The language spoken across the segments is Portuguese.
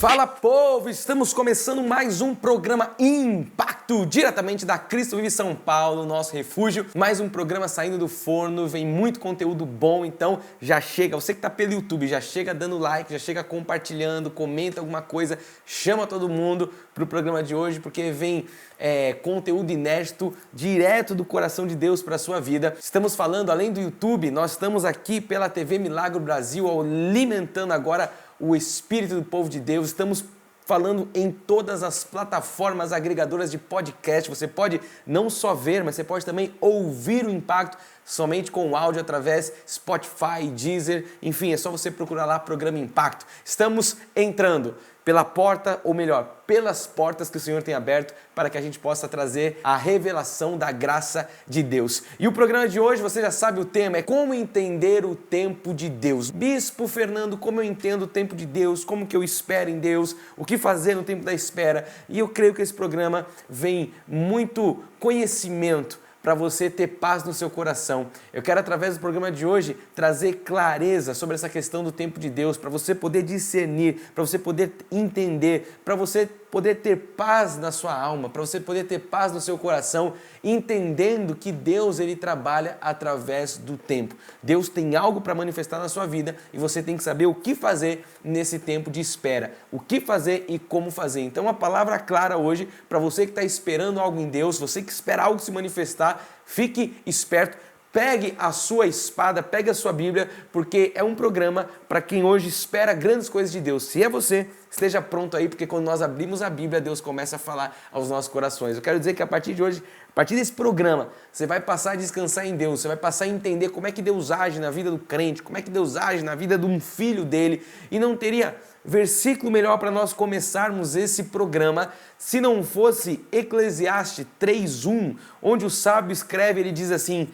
Fala, povo! Estamos começando mais um programa Impacto, diretamente da Cristo Vive São Paulo, nosso refúgio. Mais um programa saindo do forno, vem muito conteúdo bom, então já chega, você que tá pelo YouTube, já chega dando like, já chega compartilhando, comenta alguma coisa, chama todo mundo pro programa de hoje, porque vem conteúdo inédito, direto do coração de Deus para a sua vida. Estamos falando, além do YouTube, nós estamos aqui pela TV Milagro Brasil, alimentando agora o espírito do povo de Deus. Estamos falando em todas as plataformas agregadoras de podcast. Você pode não só ver, mas você pode também ouvir o Impacto somente com áudio através Spotify, Deezer, enfim, é só você procurar lá Programa Impacto. Estamos entrando pela porta, ou melhor, pelas portas que o Senhor tem aberto para que a gente possa trazer a revelação da graça de Deus. E o programa de hoje, você já sabe o tema, é como entender o tempo de Deus. Bispo Fernando, como eu entendo o tempo de Deus, como que eu espero em Deus, o que fazer no tempo da espera. E eu creio que esse programa vem muito conhecimento para você ter paz no seu coração. Eu quero, através do programa de hoje, trazer clareza sobre essa questão do tempo de Deus, para você poder discernir, para você poder entender, para você poder ter paz na sua alma, para você poder ter paz no seu coração, entendendo que Deus, ele trabalha através do tempo. Deus tem algo para manifestar na sua vida e você tem que saber o que fazer nesse tempo de espera, o que fazer e como fazer. Então, uma palavra clara hoje para você que está esperando algo em Deus, você que espera algo se manifestar, fique esperto. Pegue a sua espada, pegue a sua Bíblia, porque é um programa para quem hoje espera grandes coisas de Deus. Se é você, esteja pronto aí, porque quando nós abrimos a Bíblia, Deus começa a falar aos nossos corações. Eu quero dizer que a partir de hoje, a partir desse programa, você vai passar a descansar em Deus, você vai passar a entender como é que Deus age na vida do crente, como é que Deus age na vida de um filho dele, e não teria versículo melhor para nós começarmos esse programa se não fosse Eclesiastes 3:1, onde o sábio escreve, ele diz assim: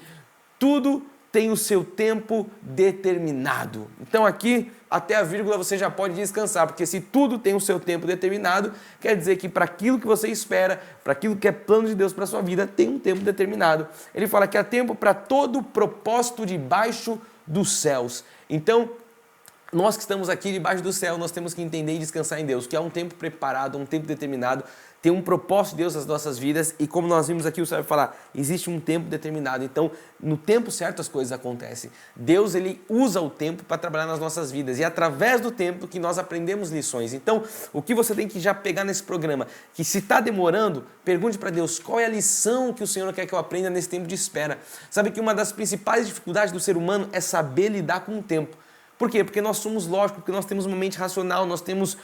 tudo tem o seu tempo determinado. Então aqui, até a vírgula você já pode descansar, porque se tudo tem o seu tempo determinado, quer dizer que para aquilo que você espera, para aquilo que é plano de Deus para a sua vida, tem um tempo determinado. Ele fala que há tempo para todo o propósito debaixo dos céus. Então, nós que estamos aqui debaixo do céu, nós temos que entender e descansar em Deus, que há um tempo preparado, um tempo determinado, tem um propósito de Deus nas nossas vidas, e como nós vimos aqui, o Senhor vai falar, existe um tempo determinado. Então, no tempo certo as coisas acontecem. Deus, ele usa o tempo para trabalhar nas nossas vidas, e é através do tempo que nós aprendemos lições. Então, o que você tem que já pegar nesse programa, que se está demorando, pergunte para Deus, qual é a lição que o Senhor quer que eu aprenda nesse tempo de espera? Sabe que uma das principais dificuldades do ser humano é saber lidar com o tempo. Por quê? Porque nós somos lógicos, porque nós temos uma mente racional, nós temos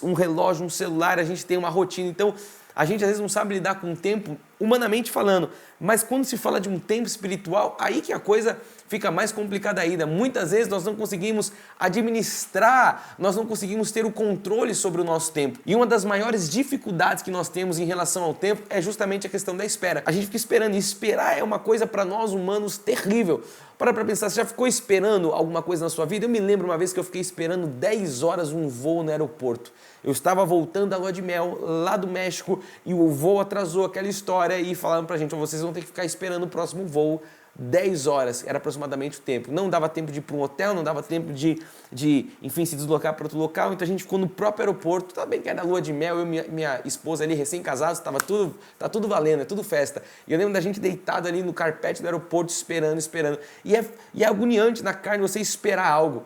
um relógio, um celular, a gente tem uma rotina. Então, a gente às vezes não sabe lidar com o tempo, humanamente falando. Mas quando se fala de um tempo espiritual, aí que a coisa fica mais complicada ainda. Muitas vezes nós não conseguimos administrar, nós não conseguimos ter o controle sobre o nosso tempo. E uma das maiores dificuldades que nós temos em relação ao tempo é justamente a questão da espera. A gente fica esperando, e esperar é uma coisa para nós humanos terrível. Para pensar, você já ficou esperando alguma coisa na sua vida? Eu me lembro uma vez que eu fiquei esperando 10 horas um voo no aeroporto. Eu estava voltando da lua de mel lá do México e o voo atrasou, aquela história, e falaram pra gente, vocês vão ter que ficar esperando o próximo voo 10 horas, era aproximadamente o tempo. Não dava tempo de ir para um hotel, não dava tempo de enfim, se deslocar para outro local, então a gente ficou no próprio aeroporto. Tá bem que era lua de mel, eu e minha esposa ali, recém-casados, tá tudo valendo, é tudo festa. E eu lembro da gente deitado ali no carpete do aeroporto, esperando. E é agoniante na carne você esperar algo.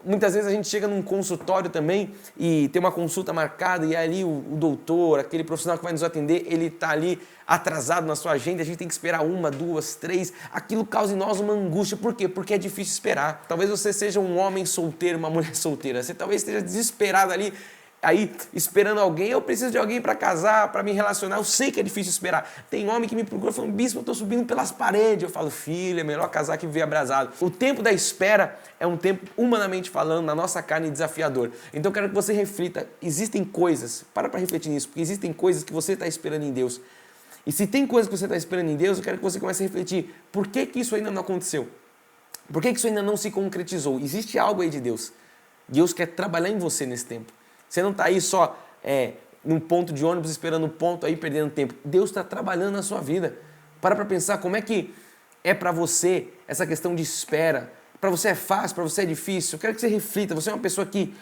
Muitas vezes a gente chega num consultório também e tem uma consulta marcada e ali o doutor, aquele profissional que vai nos atender, ele está ali atrasado na sua agenda, a gente tem que esperar 1, 2, 3, aquilo causa em nós uma angústia. Por quê? Porque é difícil esperar. Talvez você seja um homem solteiro, uma mulher solteira, você talvez esteja desesperado ali, aí esperando alguém, eu preciso de alguém para casar, para me relacionar, eu sei que é difícil esperar. Tem homem que me procura falando, bispo, eu estou subindo pelas paredes. Eu falo, filho, é melhor casar que viver abrasado. O tempo da espera é um tempo, humanamente falando, na nossa carne, desafiador. Então eu quero que você reflita, existem coisas, para refletir nisso, porque existem coisas que você está esperando em Deus. E se tem coisas que você está esperando em Deus, eu quero que você comece a refletir, por que que isso ainda não aconteceu? Por que que isso ainda não se concretizou? Existe algo aí de Deus. Deus quer trabalhar em você nesse tempo. Você não está aí só num ponto de ônibus esperando um ponto aí perdendo tempo. Deus está trabalhando na sua vida. Para pensar como é que é para você essa questão de espera. Para você é fácil, para você é difícil. Eu quero que você reflita. Você é uma pessoa que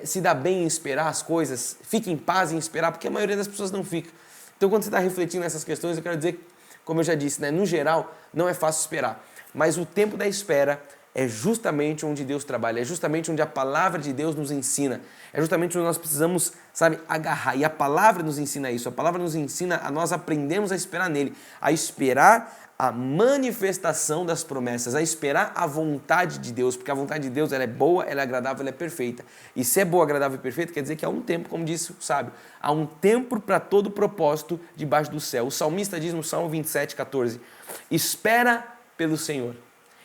se dá bem em esperar as coisas, fica em paz em esperar, porque a maioria das pessoas não fica. Então, quando você está refletindo nessas questões, eu quero dizer, como eu já disse, né, no geral, não é fácil esperar. Mas o tempo da espera é justamente onde Deus trabalha, é justamente onde a palavra de Deus nos ensina, é justamente onde nós precisamos, sabe, agarrar. E a palavra nos ensina isso, a palavra nos ensina a nós aprendermos a esperar nele, a esperar a manifestação das promessas, a esperar a vontade de Deus, porque a vontade de Deus ela é boa, ela é agradável, ela é perfeita. E se é boa, agradável e perfeita, quer dizer que há um tempo, como disse o sábio, há um tempo para todo propósito debaixo do céu. O salmista diz no Salmo 27:14, espera pelo Senhor.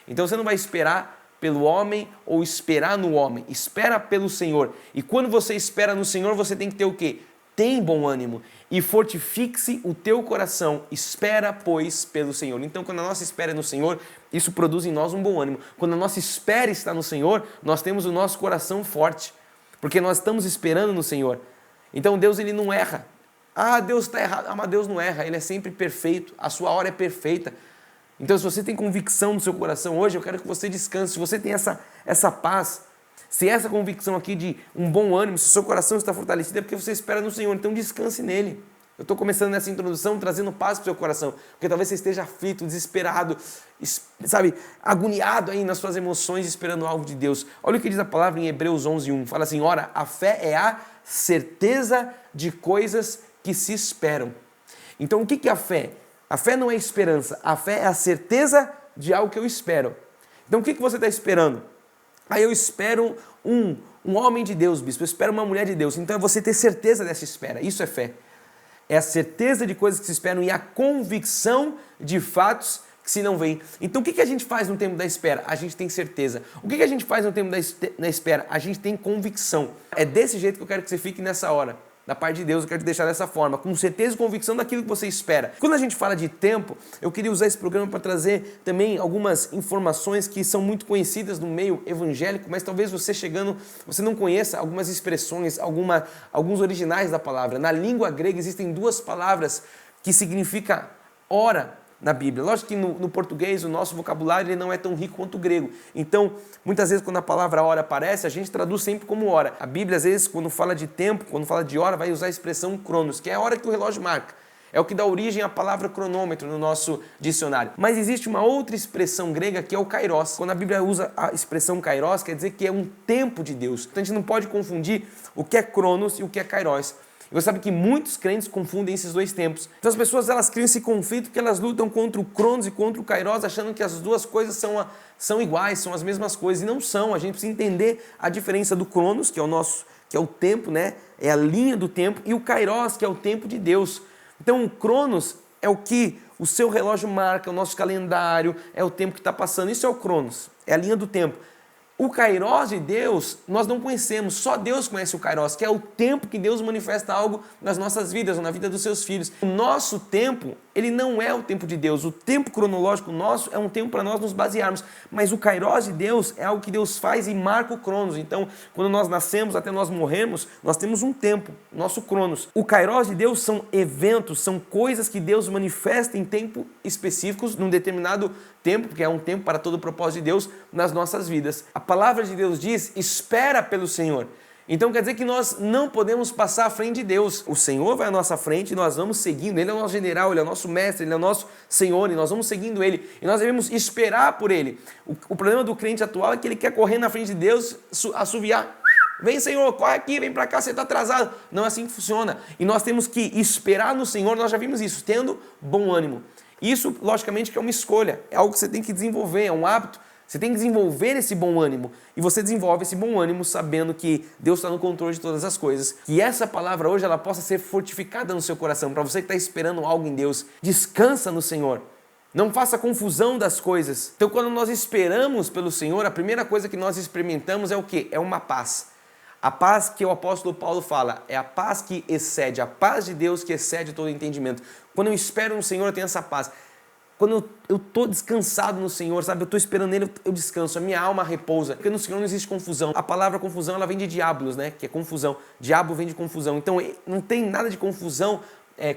Então você não vai esperar pelo homem ou esperar no homem, espera pelo Senhor. E quando você espera no Senhor, você tem que ter o quê? Tem bom ânimo e fortifique-se o teu coração, espera, pois, pelo Senhor. Então, quando a nossa espera é no Senhor, isso produz em nós um bom ânimo. Quando a nossa espera está no Senhor, nós temos o nosso coração forte, porque nós estamos esperando no Senhor. Então, Deus ele não erra. Ah, Deus está errado. Ah, mas Deus não erra, Ele é sempre perfeito, a sua hora é perfeita. Então, se você tem convicção no seu coração hoje, eu quero que você descanse. Se você tem essa paz, se essa convicção aqui de um bom ânimo, se o seu coração está fortalecido, é porque você espera no Senhor, então descanse nele. Eu estou começando nessa introdução trazendo paz para o seu coração, porque talvez você esteja aflito, desesperado, sabe, agoniado aí nas suas emoções, esperando algo de Deus. Olha o que diz a palavra em Hebreus 11:1, fala assim, ora, a fé é a certeza de coisas que se esperam. Então o que é a fé? A fé não é esperança, a fé é a certeza de algo que eu espero. Então o que você está esperando? Aí eu espero um homem de Deus, bispo, eu espero uma mulher de Deus. Então é você ter certeza dessa espera, isso é fé. É a certeza de coisas que se esperam e a convicção de fatos que se não veem. Então o que a gente faz no tempo da espera? A gente tem certeza. O que a gente faz no tempo da espera? A gente tem convicção. É desse jeito que eu quero que você fique nessa hora. Da parte de Deus, eu quero te deixar dessa forma, com certeza e convicção daquilo que você espera. Quando a gente fala de tempo, eu queria usar esse programa para trazer também algumas informações que são muito conhecidas no meio evangélico, mas talvez você chegando, você não conheça algumas expressões, alguns originais da palavra. Na língua grega existem duas palavras que significam hora na Bíblia. Lógico que no português o nosso vocabulário ele não é tão rico quanto o grego. Então, muitas vezes quando a palavra hora aparece, a gente traduz sempre como hora. A Bíblia, às vezes, quando fala de tempo, quando fala de hora, vai usar a expressão cronos, que é a hora que o relógio marca. É o que dá origem à palavra cronômetro no nosso dicionário. Mas existe uma outra expressão grega que é o kairos. Quando a Bíblia usa a expressão kairos, quer dizer que é um tempo de Deus. Então a gente não pode confundir o que é cronos e o que é kairos. E você sabe que muitos crentes confundem esses dois tempos. Então as pessoas elas criam esse conflito porque elas lutam contra o Cronos e contra o Kairos, achando que as duas coisas são iguais, são as mesmas coisas. E não são. A gente precisa entender a diferença do Cronos, que é o tempo, né? É a linha do tempo, e o Kairos, que é o tempo de Deus. Então o Cronos é o que o seu relógio marca, o nosso calendário, é o tempo que está passando. Isso é o Cronos, é a linha do tempo. O Kairos de Deus, nós não conhecemos, só Deus conhece o Kairos, que é o tempo que Deus manifesta algo nas nossas vidas, ou na vida dos seus filhos. O nosso tempo, ele não é o tempo de Deus, o tempo cronológico nosso é um tempo para nós nos basearmos, mas o Kairos de Deus é algo que Deus faz e marca o Cronos. Então, quando nós nascemos até nós morremos, nós temos um tempo, nosso Cronos. O Kairos de Deus são eventos, são coisas que Deus manifesta em tempo específicos, num determinado tempo, porque é um tempo para todo o propósito de Deus nas nossas vidas. A palavra de Deus diz, espera pelo Senhor. Então quer dizer que nós não podemos passar à frente de Deus. O Senhor vai à nossa frente e nós vamos seguindo. Ele é o nosso general, Ele é o nosso mestre, Ele é o nosso Senhor e nós vamos seguindo Ele. E nós devemos esperar por Ele. O problema do crente atual é que ele quer correr na frente de Deus, assoviar. Vem, Senhor, corre aqui, vem para cá, você está atrasado. Não é assim que funciona. E nós temos que esperar no Senhor, nós já vimos isso, tendo bom ânimo. Isso, logicamente, que é uma escolha, é algo que você tem que desenvolver, é um hábito. Você tem que desenvolver esse bom ânimo. E você desenvolve esse bom ânimo sabendo que Deus está no controle de todas as coisas. Que essa palavra hoje ela possa ser fortificada no seu coração. Para você que está esperando algo em Deus, descansa no Senhor. Não faça confusão das coisas. Então, quando nós esperamos pelo Senhor, a primeira coisa que nós experimentamos é o quê? É uma paz. A paz que o apóstolo Paulo fala é a paz que excede, a paz de Deus que excede todo entendimento. Quando eu espero no Senhor, eu tenho essa paz. Quando eu estou descansado no Senhor, sabe? Eu estou esperando nele, eu descanso, a minha alma repousa. Porque no Senhor não existe confusão. A palavra confusão, ela vem de diabos, né? Que é confusão. Diabo vem de confusão. Então, não tem nada de confusão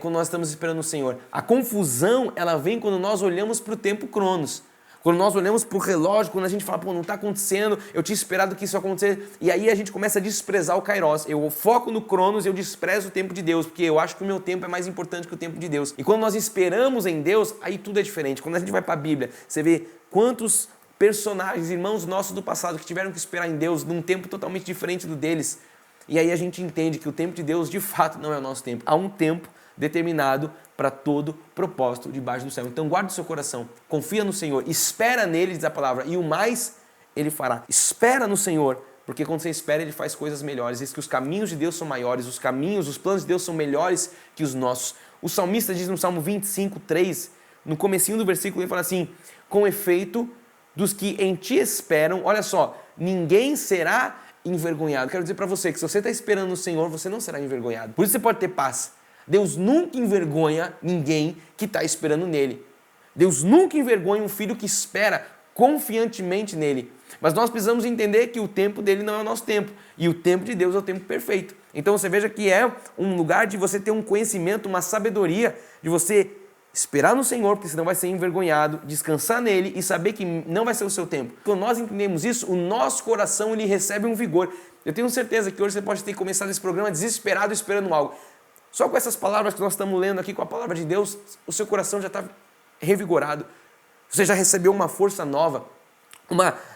quando nós estamos esperando no Senhor. A confusão, ela vem quando nós olhamos para o tempo Cronos. Quando nós olhamos para o relógio, quando a gente fala, pô, não está acontecendo, eu tinha esperado que isso acontecesse, e aí a gente começa a desprezar o Kairos. Eu foco no Cronos e eu desprezo o tempo de Deus, porque eu acho que o meu tempo é mais importante que o tempo de Deus. E quando nós esperamos em Deus, aí tudo é diferente. Quando a gente vai para a Bíblia, você vê quantos personagens, irmãos nossos do passado, que tiveram que esperar em Deus num tempo totalmente diferente do deles. E aí a gente entende que o tempo de Deus, de fato, não é o nosso tempo. Há um tempo determinado para todo propósito debaixo do céu. Então guarda o seu coração, confia no Senhor, espera nele, diz a palavra, e o mais ele fará. Espera no Senhor, porque quando você espera, ele faz coisas melhores. Diz que os caminhos de Deus são maiores, os planos de Deus são melhores que os nossos. O salmista diz no Salmo 25, 3, no comecinho do versículo, ele fala assim, com efeito, dos que em ti esperam, olha só, ninguém será envergonhado. Quero dizer para você que se você está esperando no Senhor, você não será envergonhado. Por isso você pode ter paz. Deus nunca envergonha ninguém que está esperando nele. Deus nunca envergonha um filho que espera confiantemente nele. Mas nós precisamos entender que o tempo dele não é o nosso tempo. E o tempo de Deus é o tempo perfeito. Então você veja que é um lugar de você ter um conhecimento, uma sabedoria, de você esperar no Senhor, porque senão vai ser envergonhado, descansar nele e saber que não vai ser o seu tempo. Quando nós entendemos isso, o nosso coração ele recebe um vigor. Eu tenho certeza que hoje você pode ter começado esse programa desesperado, esperando algo. Só com essas palavras que nós estamos lendo aqui, com a palavra de Deus, o seu coração já está revigorado. Você já recebeu uma força nova.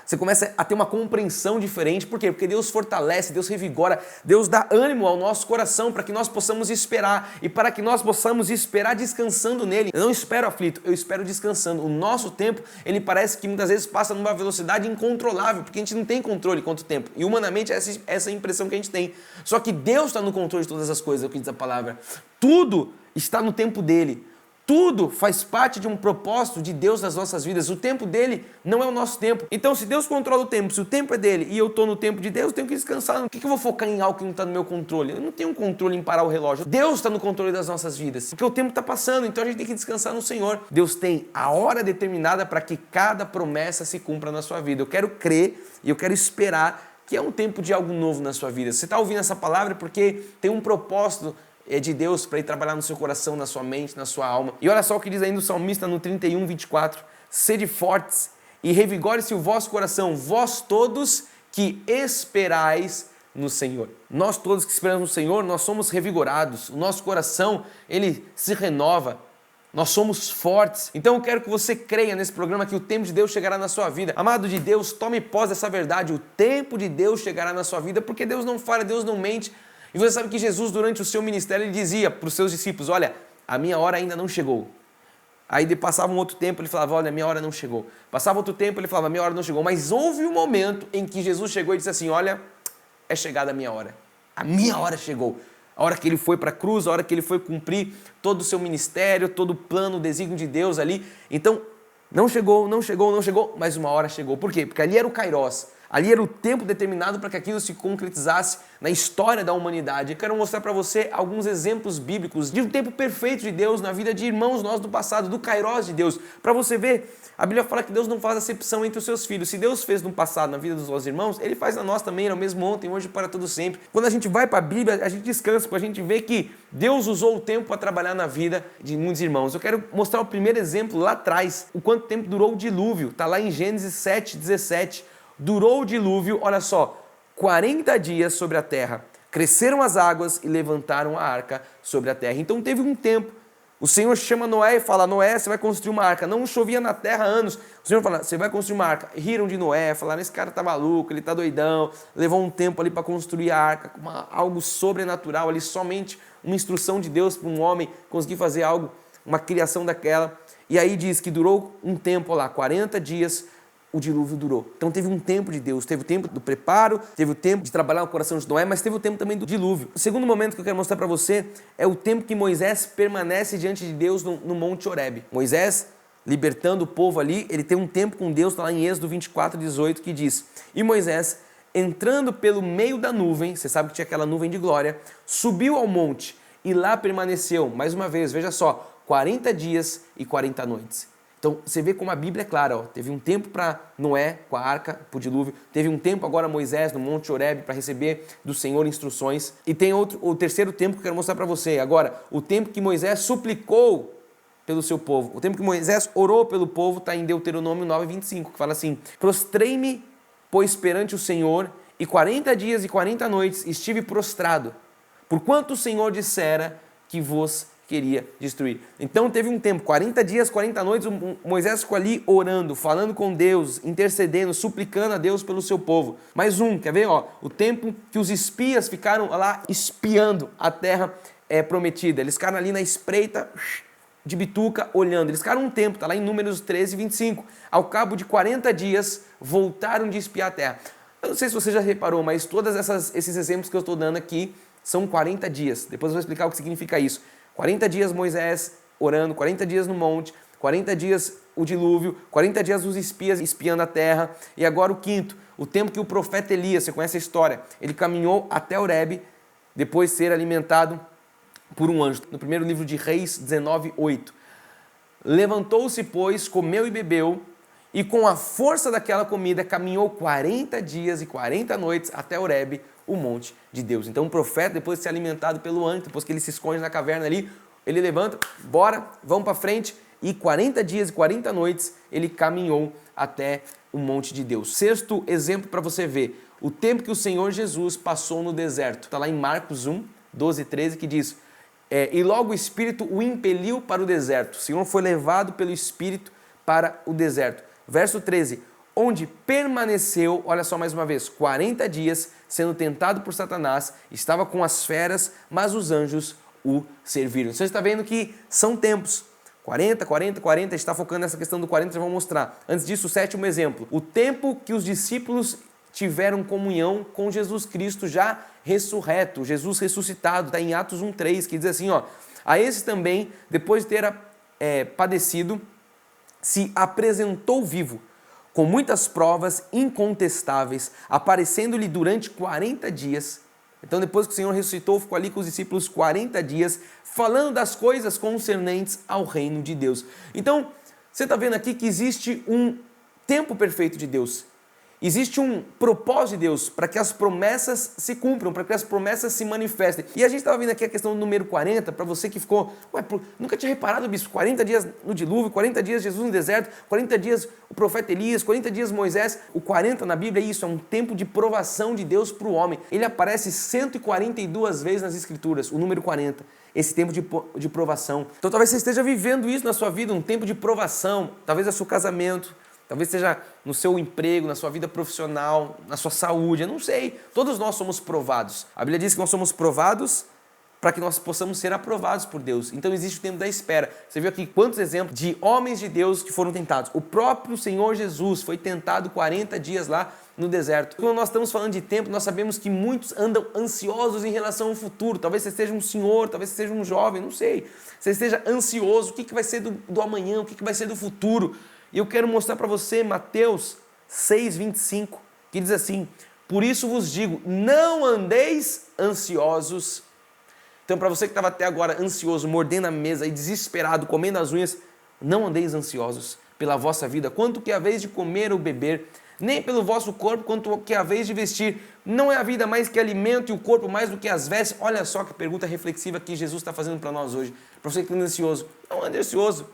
Você começa a ter uma compreensão diferente. Por quê? Porque Deus fortalece, Deus revigora, Deus dá ânimo ao nosso coração para que nós possamos esperar. E para que nós possamos esperar descansando nele. Eu não espero aflito, eu espero descansando. O nosso tempo, ele parece que muitas vezes passa numa velocidade incontrolável, porque a gente não tem controle quanto tempo. E humanamente essa é a impressão que a gente tem. Só que Deus está no controle de todas as coisas, é o que diz a palavra. Tudo está no tempo dele. Tudo faz parte de um propósito de Deus nas nossas vidas. O tempo dele não é o nosso tempo. Então, se Deus controla o tempo, se o tempo é dele e eu estou no tempo de Deus, eu tenho que descansar. Por que eu vou focar em algo que não está no meu controle? Eu não tenho controle em parar o relógio. Deus está no controle das nossas vidas. Porque o tempo está passando, então a gente tem que descansar no Senhor. Deus tem a hora determinada para que cada promessa se cumpra na sua vida. Eu quero crer e eu quero esperar que é um tempo de algo novo na sua vida. Você está ouvindo essa palavra porque tem um propósito de Deus para ir trabalhar no seu coração, na sua mente, na sua alma. E olha só o que diz ainda o salmista no 31, 24. Sede fortes e revigore-se o vosso coração, vós todos que esperais no Senhor. Nós todos que esperamos no Senhor, nós somos revigorados. O nosso coração, ele se renova. Nós somos fortes. Então eu quero que você creia nesse programa que o tempo de Deus chegará na sua vida. Amado de Deus, tome posse dessa verdade. O tempo de Deus chegará na sua vida, porque Deus não falha, Deus não mente. E você sabe que Jesus, durante o seu ministério, ele dizia para os seus discípulos, olha, a minha hora ainda não chegou. Aí passava um outro tempo, ele falava, olha, a minha hora não chegou. Passava outro tempo, ele falava, a minha hora não chegou. Mas houve um momento em que Jesus chegou e disse assim, olha, é chegada a minha hora. A minha hora chegou. A hora que ele foi para a cruz, a hora que ele foi cumprir todo o seu ministério, todo o plano, o desígnio de Deus ali. Então, não chegou, mas uma hora chegou. Por quê? Porque ali era o Kairos. Ali era o tempo determinado para que aquilo se concretizasse na história da humanidade. Eu quero mostrar para você alguns exemplos bíblicos de um tempo perfeito de Deus na vida de irmãos nossos do passado, do Kairos de Deus. Para você ver, a Bíblia fala que Deus não faz acepção entre os seus filhos. Se Deus fez no passado na vida dos nossos irmãos, Ele faz na nossa também, é o mesmo ontem, hoje, para todo sempre. Quando a gente vai para a Bíblia, a gente descansa, porque a gente vê que Deus usou o tempo para trabalhar na vida de muitos irmãos. Eu quero mostrar o primeiro exemplo lá atrás, o quanto tempo durou o dilúvio. Está lá em Gênesis 7, 17. Durou o dilúvio, olha só, 40 dias sobre a terra. Cresceram as águas e levantaram a arca sobre a terra. Então teve um tempo. O Senhor chama Noé e fala, Noé, você vai construir uma arca. Não chovia na terra há anos. O Senhor fala, você vai construir uma arca. Riram de Noé, falaram, esse cara tá maluco, ele tá doidão. Levou um tempo ali para construir a arca, algo sobrenatural ali, somente uma instrução de Deus para um homem conseguir fazer algo, uma criação daquela. E aí diz que durou um tempo lá, 40 dias, o dilúvio durou. Então teve um tempo de Deus, teve o tempo do preparo, teve o tempo de trabalhar o coração de Noé, mas teve o tempo também do dilúvio. O segundo momento que eu quero mostrar para você é o tempo que Moisés permanece diante de Deus no Monte Horebe. Moisés, libertando o povo ali, ele tem um tempo com Deus, está lá em Êxodo 24, 18, que diz, e Moisés, entrando pelo meio da nuvem, você sabe que tinha aquela nuvem de glória, subiu ao monte e lá permaneceu, mais uma vez, veja só, 40 dias e 40 noites. Então, você vê como a Bíblia é clara, ó. Teve um tempo para Noé, com a arca, para o dilúvio. Teve um tempo agora Moisés no Monte Horebe para receber do Senhor instruções. E tem o terceiro tempo que eu quero mostrar para você. Agora, o tempo que Moisés suplicou pelo seu povo. O tempo que Moisés orou pelo povo está em Deuteronômio 9:25, que fala assim: prostrei-me, pois perante o Senhor, e 40 dias e 40 noites estive prostrado, porquanto o Senhor dissera que vos queria destruir. Então teve um tempo, 40 dias, 40 noites, Moisés ficou ali orando, falando com Deus, intercedendo, suplicando a Deus pelo seu povo. Mais um, quer ver? Ó, o tempo que os espias ficaram lá espiando a terra prometida. Eles ficaram ali na espreita de bituca, olhando. Eles ficaram um tempo, está lá em Números 13:25. Ao cabo de 40 dias, voltaram de espiar a terra. Eu não sei se você já reparou, mas todos esses exemplos que eu estou dando aqui são 40 dias. Depois eu vou explicar o que significa isso. 40 dias Moisés orando, 40 dias no monte, 40 dias o dilúvio, 40 dias os espias espiando a terra. E agora o quinto, o tempo que o profeta Elias, você conhece a história, ele caminhou até Horebe, depois de ser alimentado por um anjo. No primeiro livro de Reis 19:8. Levantou-se, pois, comeu e bebeu, e com a força daquela comida caminhou 40 dias e 40 noites até Horebe, o monte de Deus. Então o profeta, depois de ser alimentado pelo anjo, depois que ele se esconde na caverna ali, ele levanta, bora, vamos para frente, e 40 dias e 40 noites ele caminhou até o monte de Deus. Sexto exemplo para você ver, o tempo que o Senhor Jesus passou no deserto. Está lá em Marcos 1:12-13, que diz: e logo o Espírito o impeliu para o deserto. O Senhor foi levado pelo Espírito para o deserto. Verso 13, onde permaneceu, olha só mais uma vez, 40 dias, sendo tentado por Satanás, estava com as feras, mas os anjos o serviram. Você está vendo que são tempos. 40, 40, 40, está focando nessa questão do 40, já vou mostrar. Antes disso, o sétimo exemplo, o tempo que os discípulos tiveram comunhão com Jesus Cristo já ressurreto, Jesus ressuscitado, está em Atos 1:3, que diz assim, ó, a esse também, depois de ter padecido, se apresentou vivo, com muitas provas incontestáveis, aparecendo-lhe durante 40 dias. Então depois que o Senhor ressuscitou, ficou ali com os discípulos 40 dias, falando das coisas concernentes ao reino de Deus. Então, você está vendo aqui que existe um tempo perfeito de Deus. Existe um propósito de Deus para que as promessas se cumpram, para que as promessas se manifestem. E a gente estava vendo aqui a questão do número 40, para você que ficou, nunca tinha reparado, bispo, 40 dias no dilúvio, 40 dias Jesus no deserto, 40 dias o profeta Elias, 40 dias Moisés. O 40 na Bíblia é isso, é um tempo de provação de Deus para o homem. Ele aparece 142 vezes nas Escrituras, o número 40. Esse tempo de provação. Então talvez você esteja vivendo isso na sua vida, um tempo de provação, talvez é seu casamento, talvez seja no seu emprego, na sua vida profissional, na sua saúde, eu não sei. Todos nós somos provados. A Bíblia diz que nós somos provados para que nós possamos ser aprovados por Deus. Então existe o tempo da espera. Você viu aqui quantos exemplos de homens de Deus que foram tentados. O próprio Senhor Jesus foi tentado 40 dias lá no deserto. Quando nós estamos falando de tempo, nós sabemos que muitos andam ansiosos em relação ao futuro. Talvez você seja um senhor, talvez você seja um jovem, não sei. Você esteja ansioso, o que vai ser do amanhã, o que vai ser do futuro. E eu quero mostrar para você Mateus 6:25, que diz assim, por isso vos digo, não andeis ansiosos. Então para você que estava até agora ansioso, mordendo a mesa e desesperado, comendo as unhas, não andeis ansiosos pela vossa vida, quanto que é a vez de comer ou beber, nem pelo vosso corpo, quanto que é a vez de vestir. Não é a vida mais que alimento e o corpo mais do que as vestes? Olha só que pergunta reflexiva que Jesus está fazendo para nós hoje. Para você que está ansioso, não ande ansioso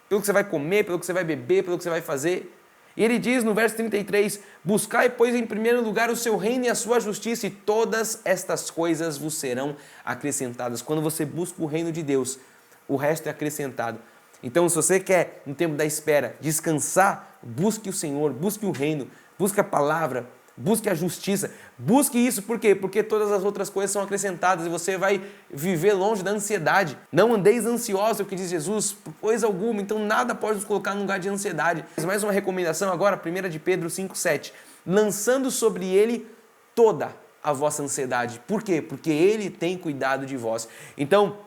pelo que você vai comer, pelo que você vai beber, pelo que você vai fazer. E ele diz no verso 33, buscai, pois, em primeiro lugar o seu reino e a sua justiça, e todas estas coisas vos serão acrescentadas. Quando você busca o reino de Deus, o resto é acrescentado. Então, se você quer, no tempo da espera, descansar, busque o Senhor, busque o reino, busque a palavra, busque a justiça, busque isso, por quê? Porque todas as outras coisas são acrescentadas e você vai viver longe da ansiedade. Não andeis ansiosos, é o que diz Jesus, por coisa alguma, então nada pode nos colocar no lugar de ansiedade. Mais uma recomendação agora, 1 de Pedro 5:7, lançando sobre ele toda a vossa ansiedade. Por quê? Porque ele tem cuidado de vós. Então,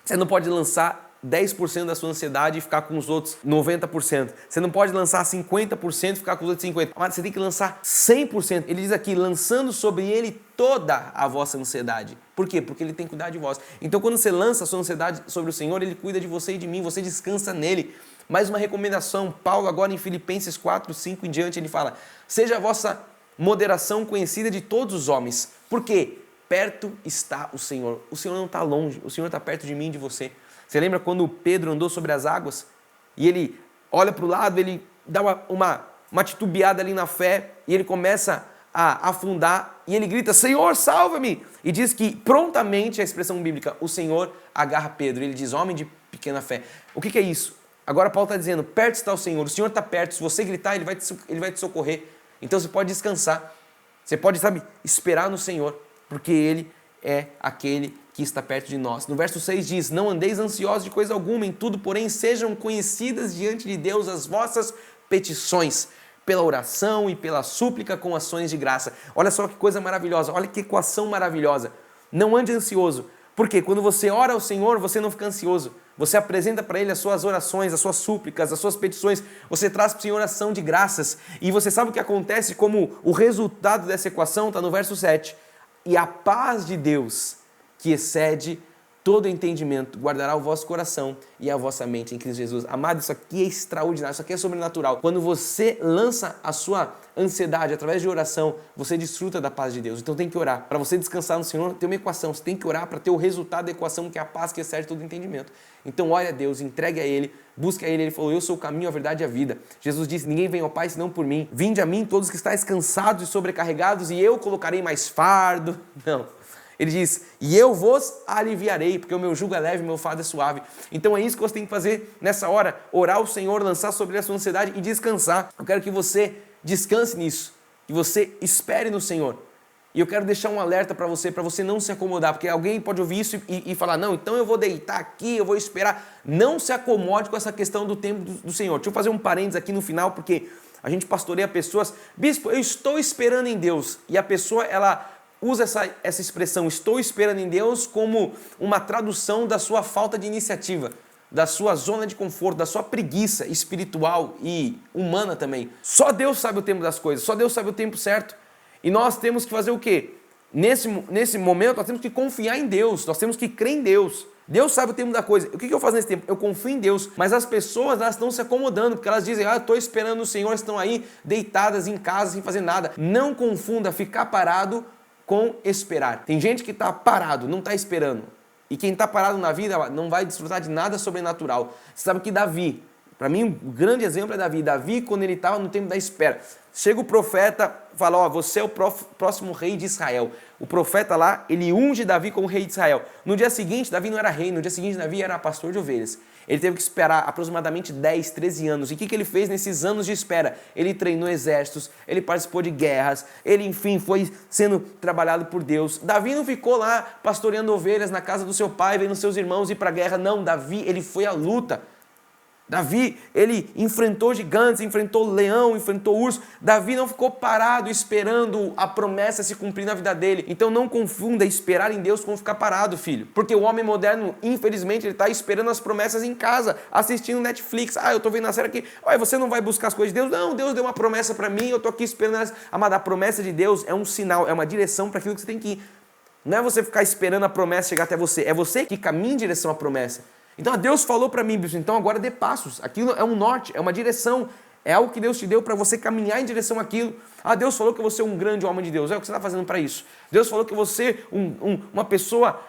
você não pode lançar 10% da sua ansiedade e ficar com os outros 90%. Você não pode lançar 50% e ficar com os outros 50%. Mas você tem que lançar 100%. Ele diz aqui, lançando sobre ele toda a vossa ansiedade. Por quê? Porque ele tem cuidado de vós. Então, quando você lança a sua ansiedade sobre o Senhor, ele cuida de você e de mim, você descansa nele. Mais uma recomendação, Paulo agora em Filipenses 4:5 em diante, ele fala, seja a vossa moderação conhecida de todos os homens. Por quê? Perto está o Senhor. O Senhor não está longe, o Senhor está perto de mim e de você. Você lembra quando Pedro andou sobre as águas? E ele olha para o lado, ele dá uma titubeada ali na fé e ele começa a afundar e ele grita, Senhor, salva-me! E diz que prontamente, a expressão bíblica, o Senhor agarra Pedro. Ele diz, homem de pequena fé. O que é isso? Agora Paulo está dizendo, perto está o Senhor está perto, se você gritar, ele vai te socorrer. Então você pode descansar, você pode, esperar no Senhor, porque Ele é aquele que está perto de nós. No verso 6 diz, não andeis ansiosos de coisa alguma, em tudo, porém, sejam conhecidas diante de Deus as vossas petições, pela oração e pela súplica com ações de graça. Olha só que coisa maravilhosa, olha que equação maravilhosa. Não ande ansioso, porque quando você ora ao Senhor, você não fica ansioso. Você apresenta para Ele as suas orações, as suas súplicas, as suas petições. Você traz para o Senhor ação de graças. E você sabe o que acontece como o resultado dessa equação está no verso 7. E a paz de Deus, que excede todo entendimento, guardará o vosso coração e a vossa mente em Cristo Jesus. Amado, isso aqui é extraordinário, isso aqui é sobrenatural. Quando você lança a sua ansiedade através de oração, você desfruta da paz de Deus. Então tem que orar. Para você descansar no Senhor, tem uma equação. Você tem que orar para ter o resultado da equação, que é a paz que excede todo entendimento. Então ore a Deus, entregue a Ele, busque a Ele. Ele falou, eu sou o caminho, a verdade e a vida. Jesus disse, ninguém vem ao Pai senão por mim. Vinde a mim todos que estáis cansados e sobrecarregados e eu colocarei mais fardo. Não. Ele diz, e eu vos aliviarei, porque o meu jugo é leve, o meu fardo é suave. Então é isso que você tem que fazer nessa hora, orar ao Senhor, lançar sobre a sua ansiedade e descansar. Eu quero que você descanse nisso, que você espere no Senhor. E eu quero deixar um alerta para você não se acomodar, porque alguém pode ouvir isso e falar, não, então eu vou deitar aqui, eu vou esperar. Não se acomode com essa questão do tempo do Senhor. Deixa eu fazer um parênteses aqui no final, porque a gente pastoreia pessoas. Bispo, eu estou esperando em Deus. E a pessoa, ela usa essa expressão, estou esperando em Deus, como uma tradução da sua falta de iniciativa, da sua zona de conforto, da sua preguiça espiritual e humana também. Só Deus sabe o tempo das coisas, só Deus sabe o tempo certo. E nós temos que fazer o quê? Nesse momento, nós temos que confiar em Deus, nós temos que crer em Deus. Deus sabe o tempo da coisa. O que eu faço nesse tempo? Eu confio em Deus. Mas as pessoas, elas estão se acomodando, porque elas dizem, eu estou esperando o Senhor, estão aí deitadas em casa sem fazer nada. Não confunda ficar parado com esperar. Tem gente que está parado, não está esperando. E quem está parado na vida não vai desfrutar de nada sobrenatural. Você sabe que Davi, para mim um grande exemplo é Davi. Davi, quando ele estava no tempo da espera, chega o profeta, fala, você é o próximo rei de Israel. O profeta lá, ele unge Davi como rei de Israel. No dia seguinte, Davi não era rei, no dia seguinte Davi era pastor de ovelhas. Ele teve que esperar aproximadamente 10, 13 anos. E o que ele fez nesses anos de espera? Ele treinou exércitos, ele participou de guerras, ele, enfim, foi sendo trabalhado por Deus. Davi não ficou lá pastoreando ovelhas na casa do seu pai, vendo seus irmãos ir para a guerra. Não, Davi, ele foi à luta. Davi, ele enfrentou gigantes, enfrentou leão, enfrentou urso. Davi não ficou parado esperando a promessa se cumprir na vida dele. Então não confunda esperar em Deus com ficar parado, filho. Porque o homem moderno, infelizmente, ele está esperando as promessas em casa, assistindo Netflix. Eu estou vendo a série aqui. Você não vai buscar as coisas de Deus? Não, Deus deu uma promessa para mim, eu estou aqui esperando elas. Amada, a promessa de Deus é um sinal, é uma direção para aquilo que você tem que ir. Não é você ficar esperando a promessa chegar até você, é você que caminha em direção à promessa. Então Deus falou para mim, bispo, então agora dê passos. Aquilo é um norte, é uma direção, é algo que Deus te deu para você caminhar em direção àquilo. Deus falou que você é um grande homem de Deus, é o que você está fazendo para isso. Deus falou que você é uma pessoa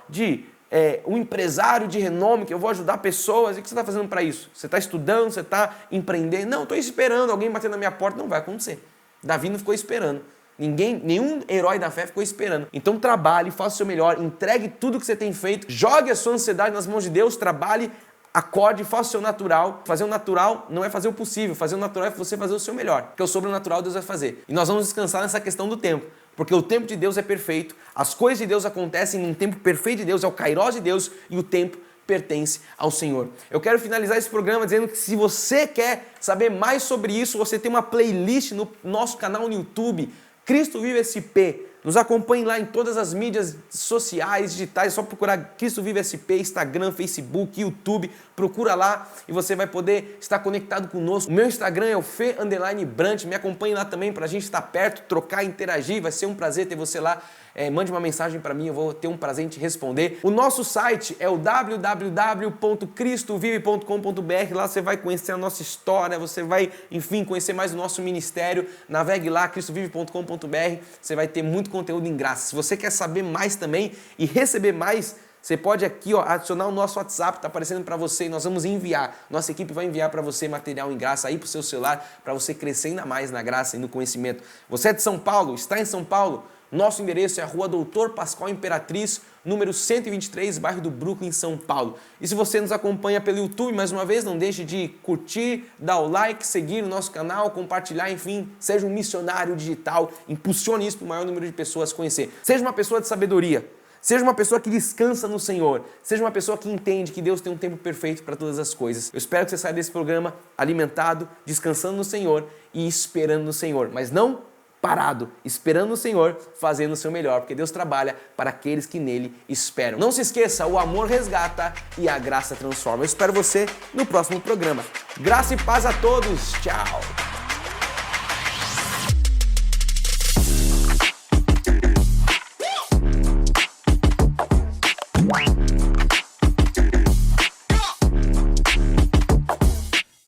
um empresário de renome, que eu vou ajudar pessoas, e o que você está fazendo para isso? Você está estudando, você está empreendendo? Não, estou esperando alguém bater na minha porta, não vai acontecer. Davi não ficou esperando. Nenhum herói da fé ficou esperando. Então trabalhe, faça o seu melhor, entregue tudo que você tem feito, jogue a sua ansiedade nas mãos de Deus, trabalhe, acorde, faça o seu natural. Fazer o natural não é fazer o possível, fazer o natural é você fazer o seu melhor, porque o sobrenatural Deus vai fazer. E nós vamos descansar nessa questão do tempo, porque o tempo de Deus é perfeito, as coisas de Deus acontecem num tempo perfeito de Deus, é o Kairós de Deus, e o tempo pertence ao Senhor. Eu quero finalizar esse programa dizendo que se você quer saber mais sobre isso, você tem uma playlist no nosso canal no YouTube, Cristo Vive SP. Nos acompanhe lá em todas as mídias sociais, digitais, é só procurar Cristo Vive SP, Instagram, Facebook, YouTube, procura lá e você vai poder estar conectado conosco. O meu Instagram é o Fê_Brant, me acompanhe lá também para a gente estar perto, trocar, interagir, vai ser um prazer ter você lá. Mande uma mensagem para mim, eu vou ter um prazer em te responder. O nosso site é o www.cristovive.com.br, lá você vai conhecer a nossa história, você vai, enfim, conhecer mais o nosso ministério. Navegue lá, cristovive.com.br, você vai ter muito conteúdo em graça. Se você quer saber mais também e receber mais Você pode aqui, adicionar o nosso WhatsApp, está aparecendo para você e nós vamos enviar. Nossa equipe vai enviar para você material em graça aí para o seu celular, para você crescer ainda mais na graça e no conhecimento. Você é de São Paulo? Está em São Paulo? Nosso endereço é a Rua Doutor Pascoal Imperatriz, número 123, bairro do Brooklyn, São Paulo. E se você nos acompanha pelo YouTube, mais uma vez, não deixe de curtir, dar o like, seguir o nosso canal, compartilhar, enfim, seja um missionário digital, impulsione isso para o maior número de pessoas conhecer. Seja uma pessoa de sabedoria, seja uma pessoa que descansa no Senhor, seja uma pessoa que entende que Deus tem um tempo perfeito para todas as coisas. Eu espero que você saia desse programa alimentado, descansando no Senhor e esperando no Senhor, mas não parado, esperando o Senhor, fazendo o seu melhor, porque Deus trabalha para aqueles que nele esperam. Não se esqueça, o amor resgata e a graça transforma. Eu espero você no próximo programa. Graça e paz a todos. Tchau!